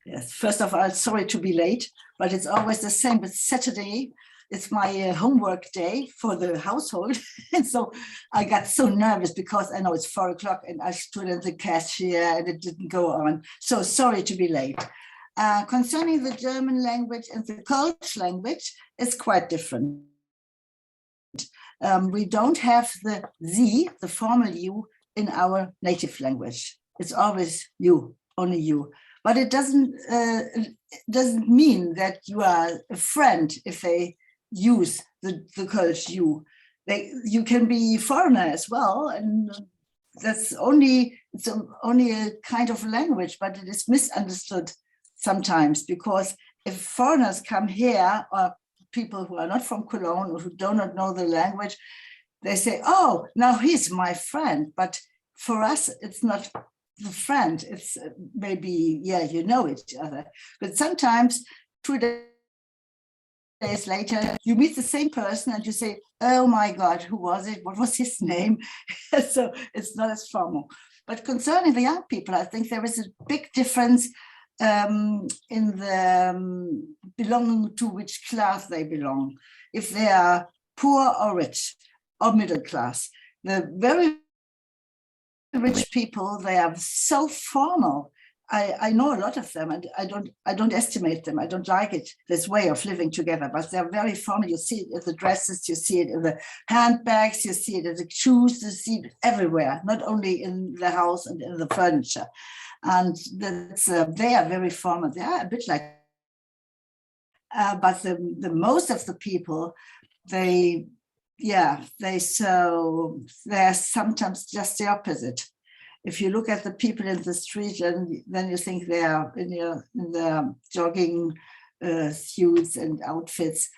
Yes, first of all, sorry to be late, but it's always the same. But Saturday, it's my homework day for the household. And so I got so nervous because I know it's 4 o'clock and I stood in the cashier and it didn't go on. So sorry to be late. Concerning the German language and the Kölsch language, it's quite different. We don't have the Sie, the formal you, in our native language. It's always you, only you. But it doesn't mean that you are a friend if they use the Kölsch you. You can be foreigner as well, and it's only a kind of language, but it is misunderstood sometimes, because if foreigners come here, or people who are not from Cologne or who do not know the language, they say, oh, now he's my friend. But for us, it's not the friend. It's maybe, yeah, you know each other. But sometimes 2 days later, you meet the same person and you say, oh my God, who was it? What was his name? So it's not as formal. But concerning the young people, I think there is a big difference in the belonging to which class they belong. If they are poor or rich or middle class, the very rich people, they are so formal. I know a lot of them, and I don't estimate them. I don't like it, this way of living together, but they're very formal. You see it in the dresses, you see it in the handbags, you see it in the shoes, you see it everywhere, not only in the house and in the furniture. And that's, they are very formal. They are a bit like, but the most of the people, they're sometimes just the opposite. If you look at the people in the street, and then you think they are in the jogging suits and outfits,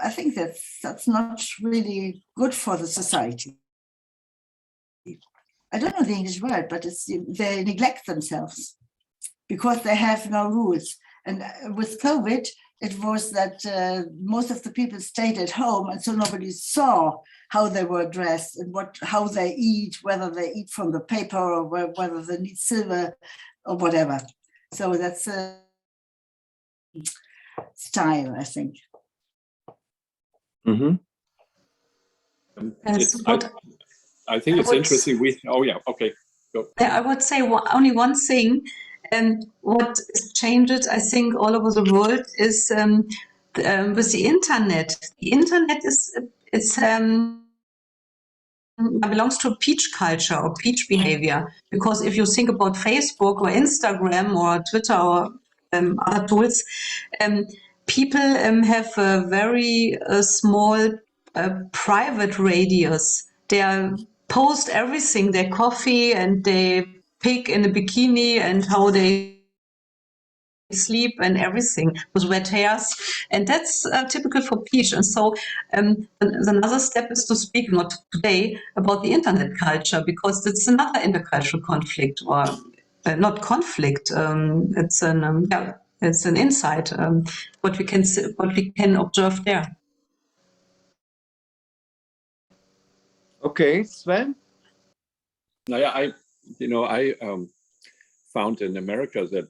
I think that's not really good for the society. I don't know the English word, but they neglect themselves because they have no rules. And with COVID, it was that most of the people stayed at home, and so nobody saw how they were dressed and how they eat, whether they eat from the paper or whether they need silver or whatever. So that's a style, I think. Mm-hmm. I think it's interesting. Oh yeah, okay, go. I would say only one thing. What changes, I think, all over the world is with the internet. The internet belongs to peach culture or peach behavior. Because if you think about Facebook or Instagram or Twitter or other tools, people have a very small private radius. They post everything, their coffee, and they pic in a bikini and how they sleep and everything with wet hairs, and that's typical for peach. And so another step is to speak, not today, about the internet culture, because it's another intercultural conflict, or not conflict. It's an insight what we can observe there. Okay, Sven. I found in America that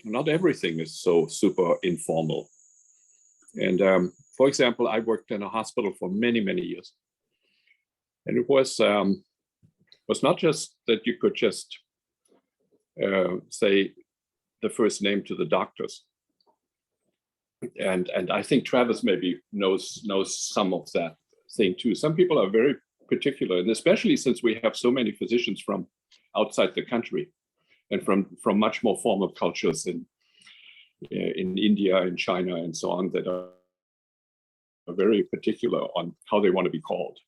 not everything is so super informal. And for example, I worked in a hospital for many, many years. And it was not just that you could just say the first name to the doctors. And I think Travis maybe knows some of that thing too. Some people are very particular, and especially since we have so many physicians from outside the country and from much more formal cultures in India and China and so on, that are very particular on how they want to be called.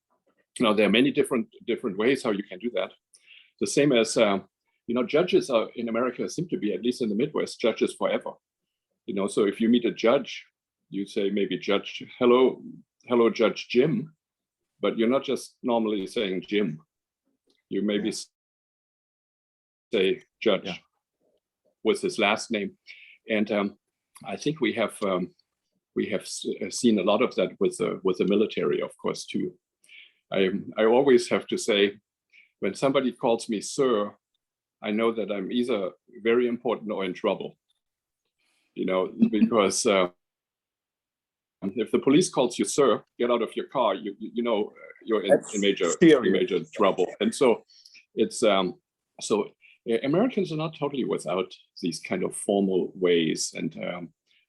Now, there are many different ways how you can do that. The same as, judges in America seem to be, at least in the Midwest, judges forever. So if you meet a judge, you say maybe Judge, hello, Judge Jim, but you're not just normally saying Jim. You maybe say Judge with his last name. And I think we have seen a lot of that with the military, of course, too. I always have to say, when somebody calls me sir, I know that I'm either very important or in trouble. Because if the police calls you sir, get out of your car, you know you're in major trouble. And so it's Americans are not totally without these kind of formal ways. And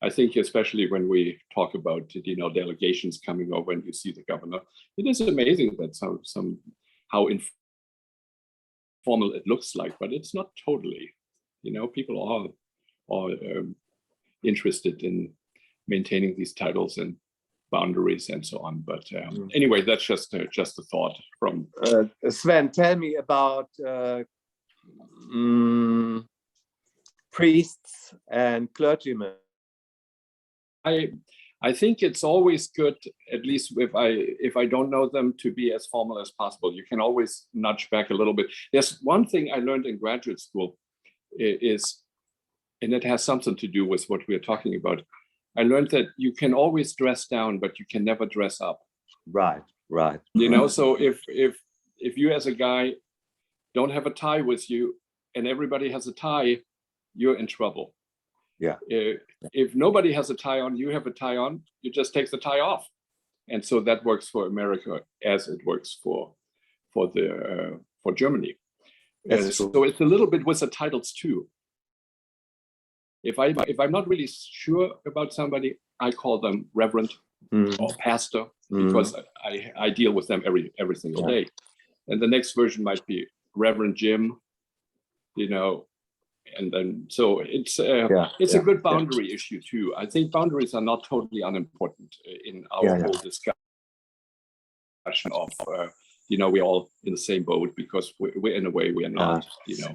I think especially when we talk about delegations coming over and you see the governor, it is amazing that how informal it looks like, but it's not totally. People are interested in maintaining these titles and boundaries and so on. But anyway, that's just a thought from Sven. Tell me about priests and clergymen. I think it's always good, at least if I don't know them, to be as formal as possible. You can always nudge back a little bit. There's one thing I learned in graduate school is, and it has something to do with what we're talking about. I learned that you can always dress down, but you can never dress up. Right. So if you as a guy don't have a tie with you and everybody has a tie, you're in trouble. Yeah. If nobody has a tie on, you have a tie on, you just take the tie off. And so that works for America as it works for Germany. So it's a little bit with the titles too. If I'm not really sure about somebody, I call them reverend or pastor, because I deal with them every single day. And the next version might be Reverend Jim, and then so it's a good boundary issue too. I think boundaries are not totally unimportant in our whole discussion of we're all in the same boat, because we're in a way we're not.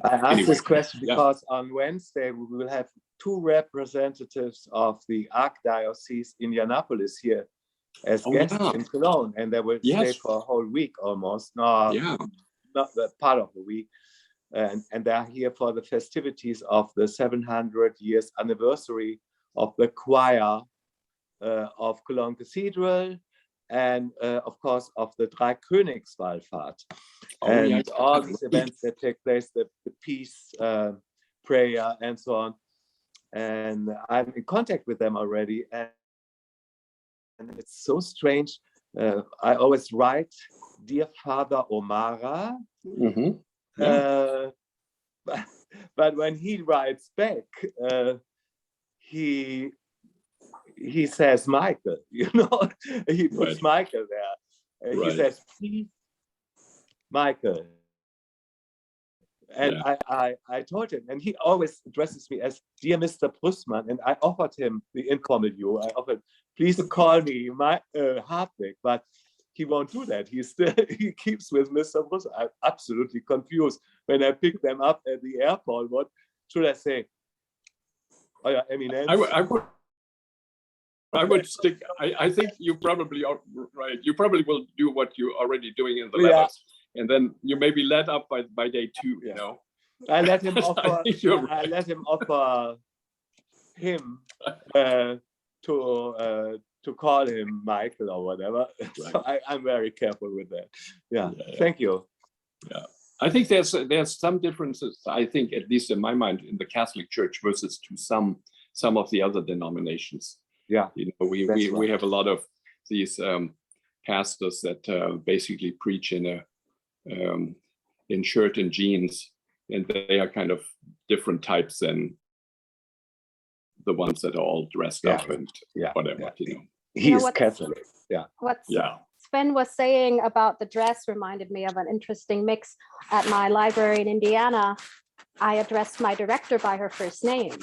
I asked this question because on Wednesday we will have 2 representatives of the Archdiocese Indianapolis here as guests in Cologne, and they will stay for a whole week almost. Not the part of the week. And they're here for the festivities of the 700 years anniversary of the choir of Cologne Cathedral, and of course of the Dreikönigswallfahrt, and all these events that take place, the peace prayer and so on. And I'm in contact with them already, and it's so strange. I always write, Dear Father Omara, but when he writes back, he says Michael, he puts Michael there. He says, please, Michael. And I told him, and he always addresses me as Dear Mr. Brüssmann, and I offered him the informal you. I offered, please call me Hartwig, but he won't do that. He keeps with Mr. Brüssmann. I'm absolutely confused when I pick them up at the airport. What should I say? Oh, yeah, Eminence. I would stick. I think you probably are right. You probably will do what you're already doing in the letters, and then you may be let up by day 2. I let him offer. I let him offer him to call him Michael or whatever. Right. So I'm very careful with that. Thank you. I think there's some differences. I think, at least in my mind, in the Catholic Church versus to some of the other denominations. We have a lot of these pastors that basically preach in shirt and jeans, and they are kind of different types than the ones that are all dressed up and whatever. He is Catholic. What Sven was saying about the dress reminded me of an interesting mix. At my library in Indiana, I addressed my director by her first name,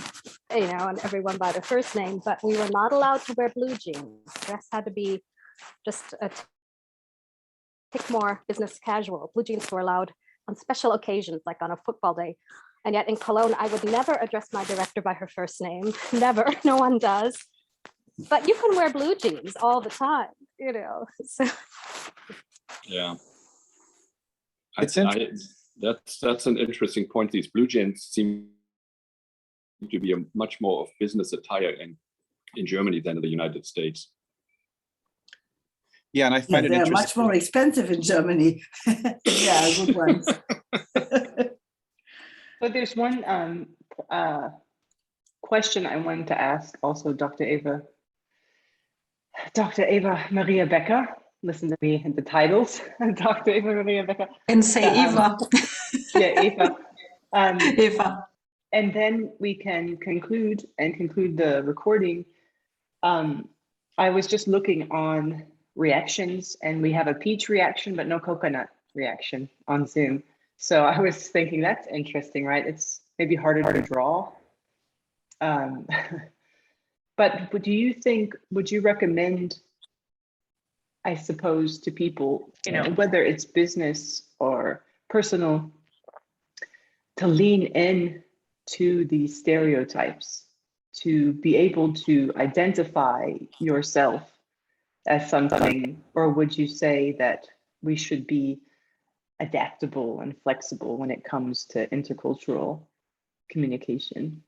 and everyone by their first name, but we were not allowed to wear blue jeans. Dress had to be just a tick more business casual. Blue jeans were allowed on special occasions, like on a football day. And yet in Cologne, I would never address my director by her first name. Never. No one does. but you can wear blue jeans all the time, you know. So Yeah. It's That's an interesting point. These blue jeans seem to be a much more of business attire in Germany than in the United States. Yeah, and I find it they're interesting. much more expensive in Germany. Yeah, good ones. But there's one question I wanted to ask also Dr. Eva Maria Baecker. Listen to me and the titles. Dr. Eva Maria Baecker. And say Eva. Yeah, Eva. Eva. And then we can conclude the recording. I was just looking on reactions, and we have a peach reaction, but no coconut reaction on Zoom. So I was thinking that's interesting, right? It's maybe harder to draw. But do you think, would you recommend, I suppose, to people, you know, whether it's business or personal, to lean in to these stereotypes, to be able to identify yourself as something, or would you say that we should be adaptable and flexible when it comes to intercultural communication?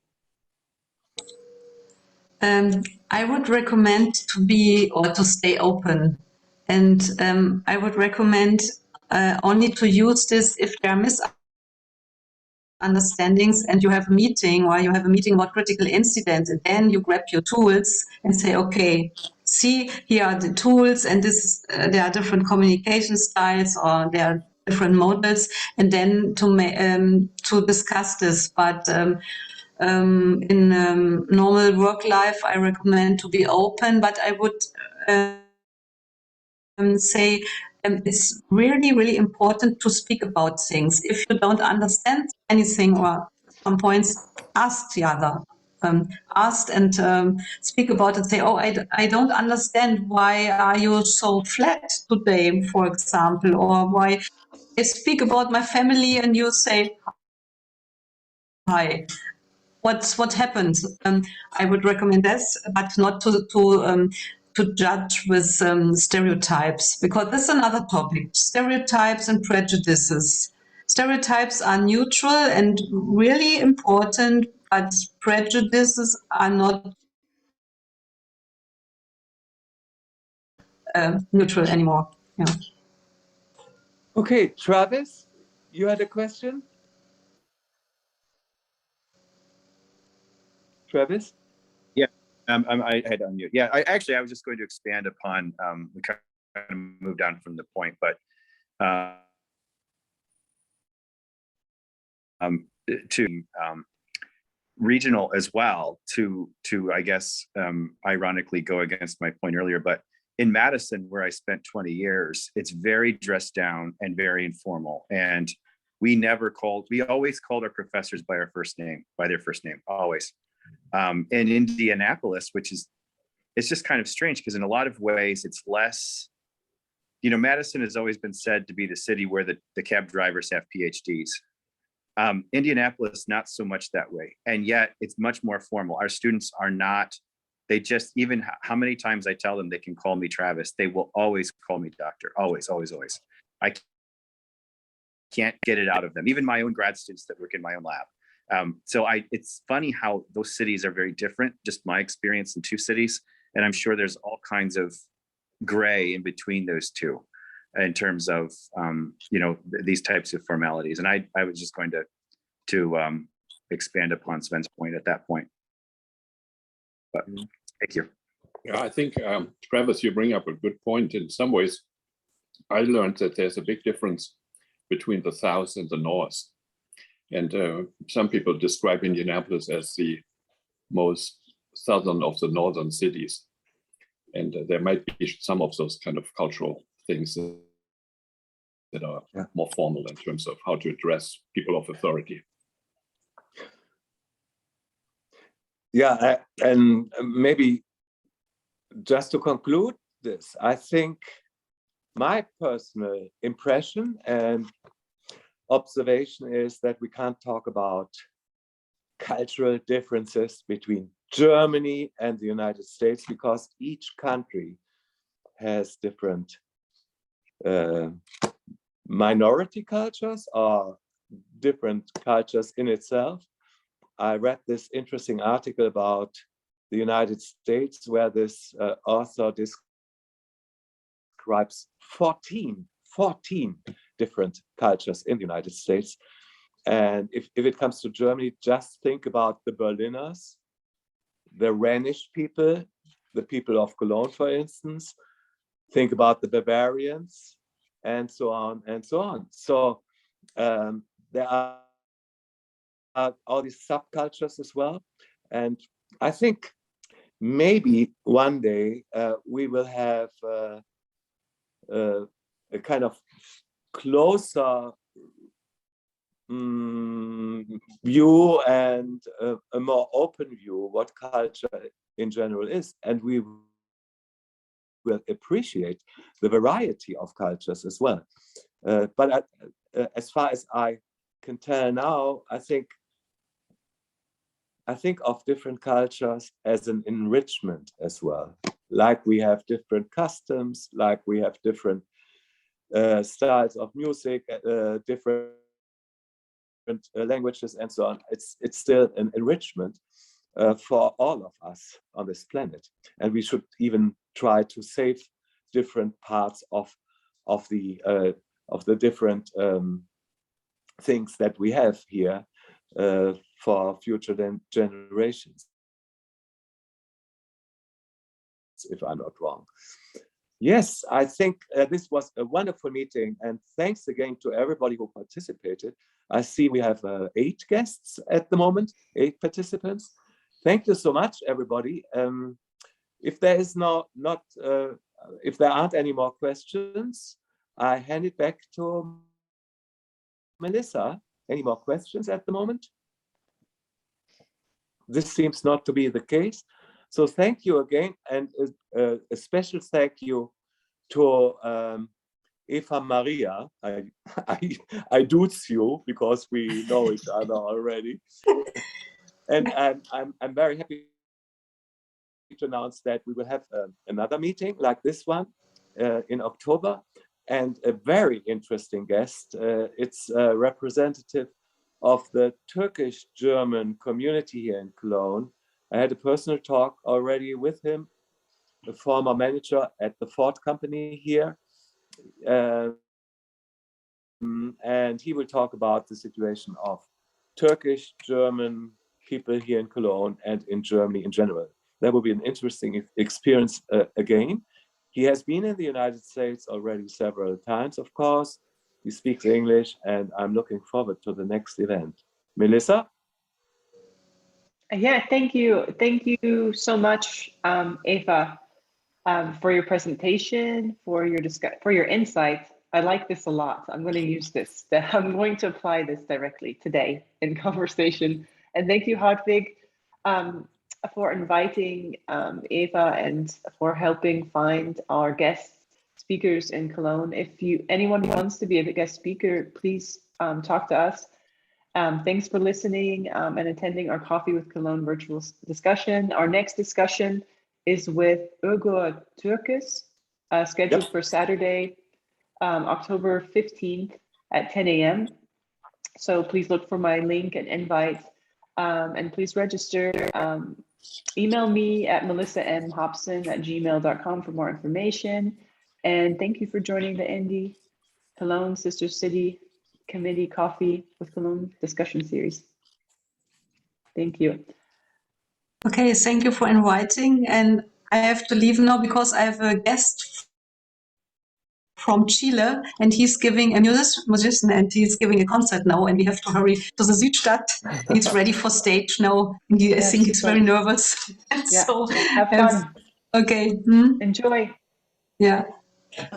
I would recommend to be or to stay open. And I would recommend only to use this if there are misunderstandings and you have a meeting, or you have a meeting about critical incidents, and then you grab your tools and say, okay, see, here are the tools, and this there are different communication styles, or there are different models, and then to discuss this. But in normal work life, I recommend to be open, but I would say it's really, really important to speak about things. If you don't understand anything or some points, ask the other. Ask and speak about it. Say, oh, I don't understand. Why are you so flat today, for example? Or why I speak about my family and you say, hi. What happened? I would recommend this, but not to judge with stereotypes, because this is another topic. Stereotypes and prejudices. Stereotypes are neutral and really important, but prejudices are not neutral anymore. Yeah. Okay, Travis, you had a question? Travis? Yeah, I had to unmute. Yeah, I was just going to expand upon, we kind of moved on from the point, but to regional as well, to I guess, ironically go against my point earlier, but in Madison, where I spent 20 years, it's very dressed down and very informal. And we always called our professors by their first name, always. In Indianapolis, it's just kind of strange, because in a lot of ways it's less, Madison has always been said to be the city where the cab drivers have PhDs. Indianapolis, not so much that way. And yet it's much more formal. Our students are not, they just, even how many times I tell them they can call me Travis, they will always call me doctor. Always, always, always. I can't get it out of them. Even my own grad students that work in my own lab. So it's funny how those cities are very different, just my experience in two cities. And I'm sure there's all kinds of gray in between those two in terms of, these types of formalities. And I was just going to expand upon Sven's point at that point. But thank you. Yeah, I think, Travis, you bring up a good point. In some ways, I learned that there's a big difference between the South and the North. And some people describe Indianapolis as the most southern of the northern cities. And there might be some of those kind of cultural things that are more formal in terms of how to address people of authority. Yeah, and maybe just to conclude this, I think my personal impression and observation is that we can't talk about cultural differences between Germany and the United States, because each country has different minority cultures or different cultures in itself. I read this interesting article about the United States where this author describes 14 different cultures in the United States. And if it comes to Germany, just think about the Berliners, the Rhenish people, the people of Cologne, for instance. Think about the Bavarians, and so on and so on. So there are all these subcultures as well. And I think maybe one day we will have a kind of closer view and a more open view what culture in general is, and we will appreciate the variety of cultures as well. But as far as I can tell now, I think of different cultures as an enrichment as well. Like we have different customs, like we have different styles of music, different languages, and so on. It's still an enrichment for all of us on this planet, and we should even try to save different parts of the different things that we have here for future generations, if I'm not wrong. Yes, I think this was a wonderful meeting, and thanks again to everybody who participated. I see we have 8 guests at the moment, 8 participants. Thank you so much, everybody. If there is if there aren't any more questions, I hand it back to Melissa. Any more questions at the moment? This seems not to be the case. So thank you again, and a special thank you to Eva Maria. I do's you because we know each other already, and I'm very happy to announce that we will have another meeting like this one in October, and a very interesting guest. It's a representative of the Turkish-German community here in Cologne. I had a personal talk already with him, the former manager at the Ford company here. And he will talk about the situation of Turkish-German people here in Cologne and in Germany in general. That will be an interesting experience again. He has been in the United States already several times, of course. He speaks English, and I'm looking forward to the next event. Melissa? Yeah, thank you. Thank you so much, Eva, for your presentation, for your insights. I like this a lot. I'm going to use this. I'm going to apply this directly today in conversation. And thank you, Hartwig, for inviting Eva and for helping find our guest speakers in Cologne. If anyone wants to be a guest speaker, please talk to us. Thanks for listening and attending our Coffee with Cologne virtual discussion. Our next discussion is with Ugur Turkus, scheduled for Saturday, October 15th at 10 a.m. So please look for my link and invite, and please register. Email me at melissa.m.hobson@gmail.com for more information. And thank you for joining the Indie Cologne Sister City Committee Coffee with Cologne discussion series. Thank you. Okay, thank you for inviting. And I have to leave now because I have a guest from Chile, and he's giving a musician, and he's giving a concert now, and we have to hurry to the Südstadt. He's ready for stage now, and I think he's very nervous. Yeah. So have fun. Okay. Enjoy. Yeah.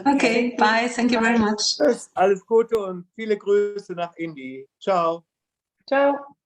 Okay. Bye. Thank you very much. Alles Gute und viele Grüße nach Indie. Ciao. Ciao.